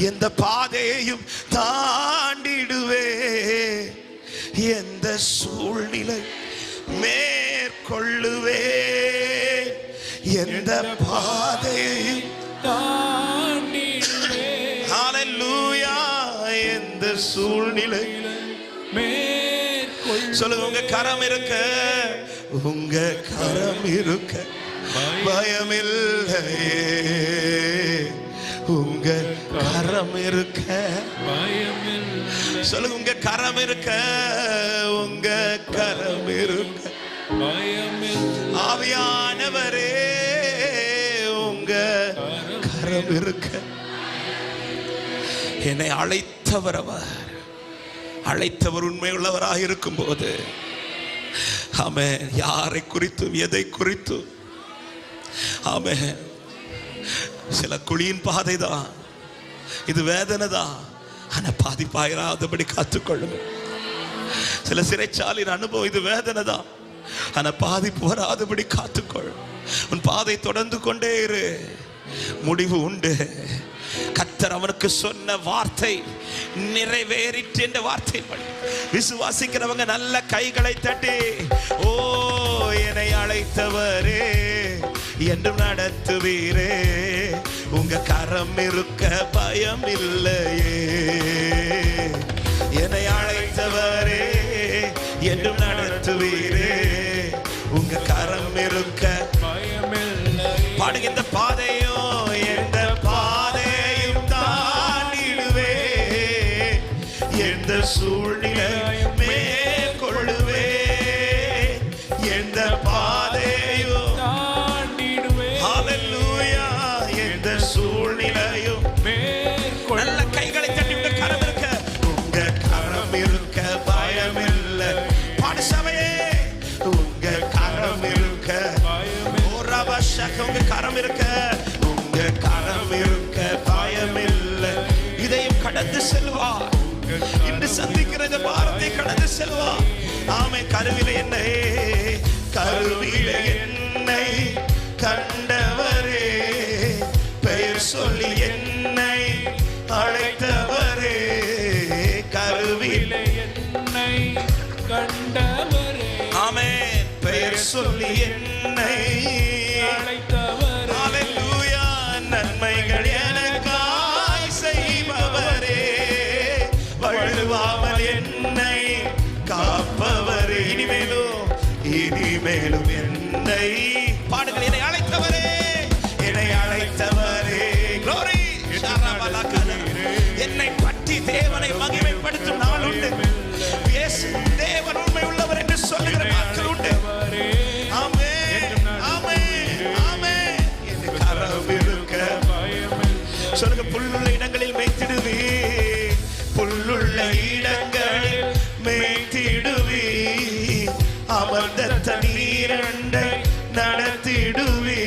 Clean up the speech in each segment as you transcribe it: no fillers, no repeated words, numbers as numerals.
எந்த பாதையையும் தாண்டிடுவே, எந்த சூழ்நிலை மேற்கொள்ளுவே, எந்த பாதையையும் தாண்டிடுவே. ஹல்லேலூயா. எந்த சூழ்நிலை சொல்லுங்க. உங்க கரம் இருக்க, உங்க கரம் இருக்க பயமில்லையே, உங்க கரம் இருக்க பயமில்லை. சொல்லுங்க. உங்க கரம் இருக்க, உங்க கரம் இருக்க பயமில்லை. ஆவியானவரே உங்க கரம் இருக்க. என்னை அழைத்தவர் அவர், அழைத்தவர் உண்மையுள்ளவராக இருக்கும் போது ஆமென், யாரை குறித்தும் எதை குறித்தும் ஆமென். சில குழியின் பாதை தான், இது வேதனை தான், ஆனா பாதிப்பாயிராதபடி காத்துக்கொள்ளுங்க. சில சிறைச்சாலின் அனுபவம், இது வேதனை தான், ஆனா பாதிப்பு வராதபடி காத்துக்கொள். உன் பாதை தொடர்ந்து கொண்டே இரு, முடிவு உண்டு. கர்த்தர் அவனுக்கு சொன்ன வார்த்தை நிறைவேறிற்று என்ற வார்த்தை விசுவாசிக்கிறவங்க நல்ல கைகளை தட்டி, ஓ என்னை அழைத்தவரே என்றும் நடத்துவீரே, உங்க கரம் இருக்க பயம் இல்லையே. என்னை அழைத்தவரே என்றும் நடத்துவீரே, உங்க கரம் இருக்க பயம் இல்லை. பாடுங்க. இந்த பாதையோ எந்த பாதையும் தாண்டிடுவே, எந்த சூழ்நிலையும் மேற்கொள்ளுவே, எந்த பாதையும் தாண்டிடுவே. ஹல்லேலூயா. எந்த சூழ்நிலையும் மேற்கொள்ள. நல்ல கைகளை தட்டி உங்க கரம் இருக்க, உங்க கரம் இருக்க பயமில்லை. பாடு சபையே, உங்க கரம் இருக்க பயமில்லை. உங்க கரம் இருக்க, உங்க கரம் இருக்க பயமில்லை. இதையும் கடந்து செல்வார். இன்று சந்திக்கிற இந்த பாரத்தை கடந்து செல்வார். ஆமே. கருவிலே என்னை, கருவிலே என்னை கண்டவரே, பெயர் சொல்லி என்னை அழைத்தவரே, கருவிலே என்னை கண்டவரே. ஆமே. பெயர் சொல்லி என்னை அழைத்தவரே. ஹல்லேலூயா. நன்மைகள் எனக்காய் செய்பவரே, வழுவாமல் என்னை காப்பவரே, இனிமேலும் என்னை பாடுங்கள். என்னை அழைத்தவரே, என்னை அழைத்தவரே. glory. என்னை பற்றி தேவனை மகிமைப்படுத்தும் நாள் உண்டு. இயேசு தேவன் உண்மை உள்ளவர் என்று சொல்லுகிற நாட்கள் உண்டு. சொல்லுங்க. புல்லுள்ள இடங்களில் மேய்த்திடுவே, புல்லுள்ள இடங்களில் மேய்த்திடுவே, அமர்ந்த தண்ணீரண்டை நடத்திடுவே,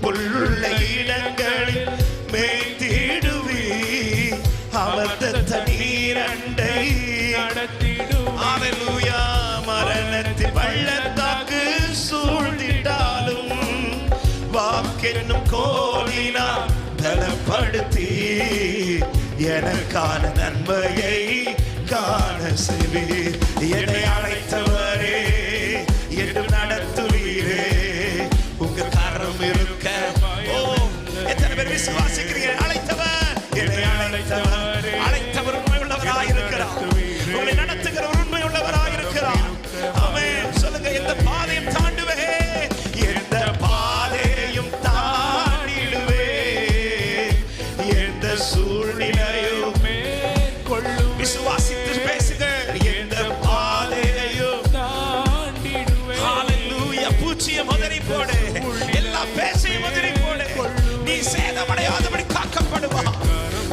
புல்லுள்ள இடங்களில் மேய்த்திடுவே, அமர்ந்த தண்ணீரண்டை நடத்திடுவே. ஹல்லேலூயா. மரணத்தின் பள்ளத்தாக்கு சூழ்ந்திட்டாலும் வாக்கென்னும் கோலினால் பலப்படுத்தி எனக்கான நன்மையை காண செய்வீர். என்னை அழைத்தவரே என்று நடத்துவீரே, உங்க கரம் இருக்க. ஓ, எத்தனை பேர் விசுவாசிக்கிறீங்க? அழைத்தவர், என்னை அழைத்தவர், அழைத்தவர் உண்மை உள்ளவராக இருக்கிறார். உங்களை நடத்துகிறவர் உண்மை உள்ளவராக இருக்கிறார். ஆமென். சொல்லுங்க. எந்த பாதையும் தாண்டுவே, எந்த பாதையும் தாண்டிடுவே, எந்த சூழ்நிலையும் மேற்கொள்ளும். விசுவாசித்து பேசுங்க. எந்த பாதையும் தாண்டிடுவே. ஹல்லேலூயா. பூச்சியை முதறி போடு, எல்லா பேச்சையும் முதறி போடு. நீ சேதமடையாதபடி காக்கப்படுவா.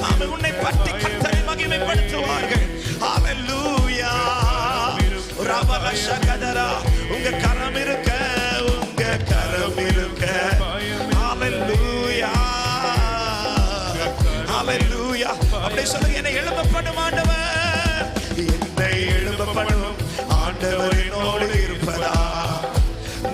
ஆமென். உன்னை பற்றி கர்த்தரை மகிமைப்படுத்துவார்கள். ஹல்லேலூயா. ரபலஷகதரா. உங்க கரம் இருக்க, உங்க கரம் இருக்க. ஹல்லேலூயா. ஹல்லேலூயா. அப்படியே சொல்லுங்க. என்னை எழுப்பப்படும் ஆண்டவர், என்னை எழுப்பப்படும் ஆண்டவர் என்னோடு இருப்பதா,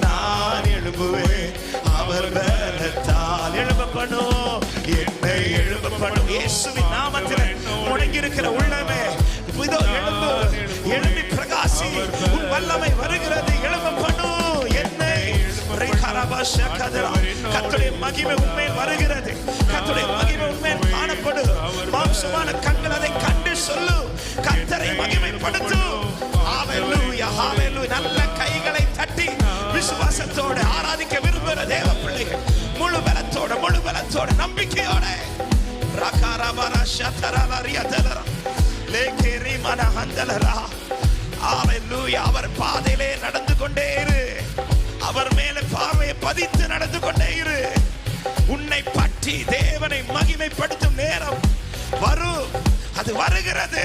நான் எழுப்புவேன் அவர் பலத்தால். எழுப்பப்படும், என்னை எழுப்பப்படும் இயேசுவின் நாமத்தில் முடங்கி இருக்கிற உள்ளமே இதோ எழும்பு, எழும்பி பிரகாசி. உன் வல்லமை வருகிறது, எழும்ப பண்ணு என்னை. கர்த்தருடைய மகிமை உண்மையில் வருகிறது, கர்த்தருடைய மகிமை உண்மையில் காணப்படு. மாம்சமான கண்கள் அதை கண்டு சொல்லு, கர்த்தரை மகிமைப்படுத்து. ஹalleluya, ஹalleluya. நல்ல கைகளை தட்டி விசுவாசத்தோடு ஆராதிக்க விரும்புகிற தேவ பிள்ளைகள் முழு பலத்தோட நம்பிக்கையோட அவர் பாதையிலே நடந்து கொண்டே இரு, அவர் மேல பார்வையை பதித்து நடந்து கொண்டே இரு. உன்னை பற்றி தேவனை மகிமைப்படுத்தும் நேரம் வரும், அது வருகிறது.